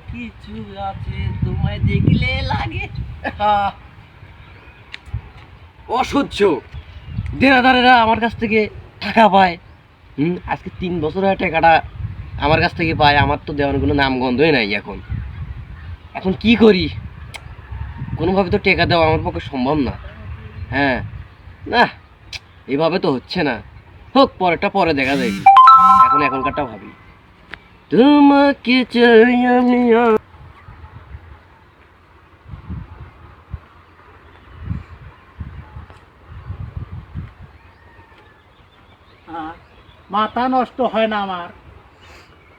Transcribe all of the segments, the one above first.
কিছু আছে তোমায় দেখলে লাগে অসহ্য। দেনাদারেরা আমার কাছ থেকে টাকা পায়। আজকে 3 বছর হয় টাকাটা আমার কাছ থেকে পায়। আমার তো দেওয়ার কোনো নামগন্ধই নাই। এখন কি করি? কোনোভাবে তো টাকা দেওয়া আমার পক্ষে সম্ভব না। হ্যাঁ, না, এভাবে তো হচ্ছে না। হোক, পরেরটা পরে দেখা যায়। এখনকারটা ভাবি। তোমাকে চাই আমি। মাথা নষ্ট হয় না আমার।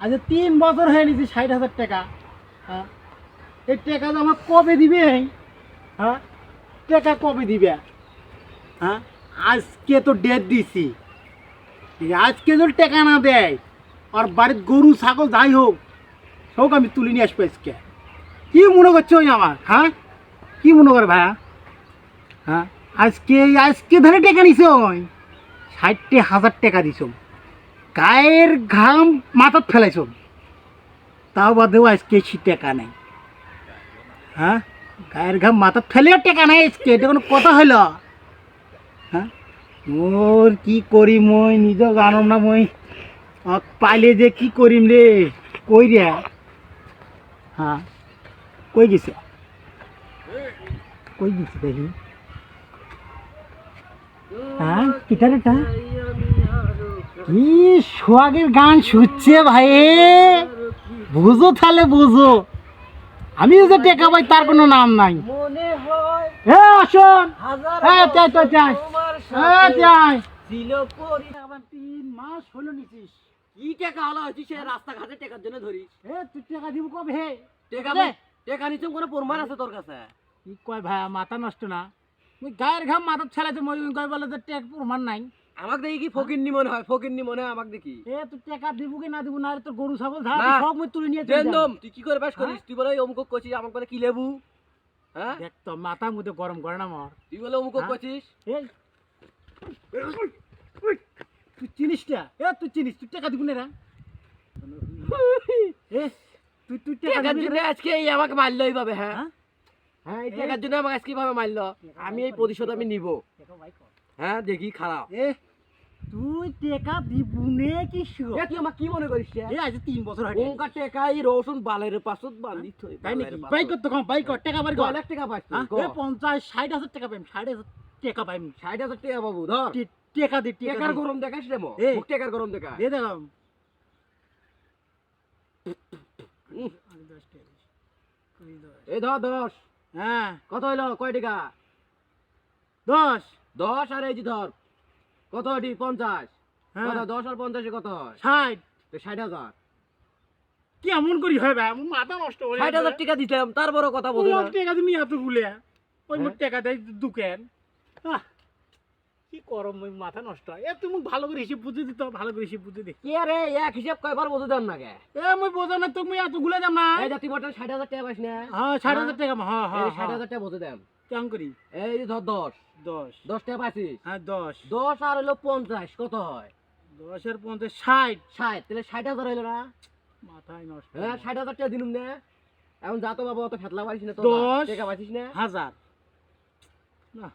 আজ 3 বছর হয়ে নিয়েছি 60,000 টাকা। হ্যাঁ, এই টাকা তো আমার কবে দিবে? হ্যাঁ, টাকা কবে দিবে? হ্যাঁ, আজকে তো ডেট দিছি। আজকে যদি টাকা না দেয়, আর বাড়ির গরু ছাগল যাই হোক সব আমি তুলে নিয়ে আসবো আজকে। কি মনে করছো ওই আমার? হ্যাঁ, কি মনে করে ভাইয়া? হ্যাঁ, আজকে ধরে টাকা নিছ, 60,000 টাকা দিছ, গায়ের ঘাম মাথাত ফেলাইছ, তাও বাদেও আজকে সে টাকা নেই। হ্যাঁ, গায়ের ঘাম মাথাত ফেলেও টাকা নেই আজকে, এটা কোনো কথা হইল? হ্যাঁ, মোর কি করি মই নিজেও জানম না। মই পাইলে যে কি করিম রে, কই রে? হ্যাঁ, কই গেছে? কই গেছে দেখি? হ্যাঁ, কিটারেটা কি সোহাগের গান শুনছে ভাই। বুঝো তাহলে বুঝো, আমি যে টেকা পাই তার কোনো নাম নাই। মনে হয় আসুন, ছিল করি। 3 মাস হলো নিছিস। কি টাকা হলো হয়েছিস? রাস্তাঘাটে টাকার জন্য ধরিস। তুই টাকা দিব কবে? হে টাকা নিচে কোনো প্রমাণ আছে তোর কাছে? কি কয় ভাই, মাথা নষ্ট না। তুই গায়ের ঘাম মাথা ছেড়াতে মই কয় বলে যে টেক প্রমাণ নাই। আমাকে দেখি কি ফকিন্নি মনে হয়? ফকিন্নি মনে হয় আমাকে দেখি। তুই টাকা দিব কি না দিব না, তোর গরু ছাগল ধা না। সব মই তুলে নিয়ে তুই কি করে বাস করিস? তুই বলে অমুক করছিস, আমাকে বলে কি লেবু? হ্যাঁ, দেখ তো মাথা মধ্যে গরম করে না আমার। তুই বলে অমুক করছিস। তুই চিনিস না? তুই চিনিস? তুই টাকা দিব না রে? তুই টাকার জন্য আজকে আমাকে মারলো এইভাবে। হ্যাঁ হ্যাঁ, এই টাকার জন্য আমাকে আজকে এইভাবে মারলো। আমি এই প্রতিশোধ আমি নিব। হ্যাঁ, দেখি খারাপ। তুই টাকা দিব নে কি? তুই আমার কি মনে করিস? আজ 3 বছর হয় ওঙ্কা টাকা এই রসুন বালের পাশত বান্ধি থই। তাই নাকি? বাইক কত কম? বাইক কত টাকা বাড়ি? অনেক টাকা পাইছ তুই। 50-60,000 টাকা পাইম। 60,000 টাকা পাইম। 60,000 টাকা বাবু ধর। টাকা দে, টাকার গরম দেখাস রে মো। মুখ টাকার গরম দেখা। দে দেখাম। এই ধর 10। হ্যাঁ, কত হইলো? কয় টাকা? 10। 10 আর এই যে ধর কত হইটি? 50। হ্যাঁ। কত? 10 আর 50 কত হয়? 60। তো 60,000। কি এমন করি হয় ভাই? আমার মাথা নষ্ট হয়ে 60,000 টাকা দিতাম, তার বড় কথা বলি না। টাকা তুমি এত গুলে ওই মোট টাকা দেয় দোকান। কি করম, ওই মাথা নষ্ট হয়। তুমি ভালো করে হিসেব বুঝে দিত, ভালো করে হিসেব বুঝে দি। কে রে এক হিসাব কয়বার বলতে দেন না কে? মই বোঝা না, তুমি এত গুলে দাম না। এই জাতি বটে 60,000 টাকা পাইছ না? হ্যাঁ, 60,000 টাকা। হ্যাঁ এই হ্যাঁ, 60,000 টাকা বলতে দেন। কেমন করি? এই যে ধর 10। 10। 10 টাকা পাইছিস? হ্যাঁ, 10। 10 আর হলো 50 কত হয়? 10 আর 50 60। 60, তাহলে 60,000 হইলো না? মাথায় নষ্ট। হ্যাঁ, 60,000 টাকা দিলুম না। এখন যা তো বাবা, অত ফেতলা পারিস না তো। 10 টাকা পাইছিস না? হাজার না।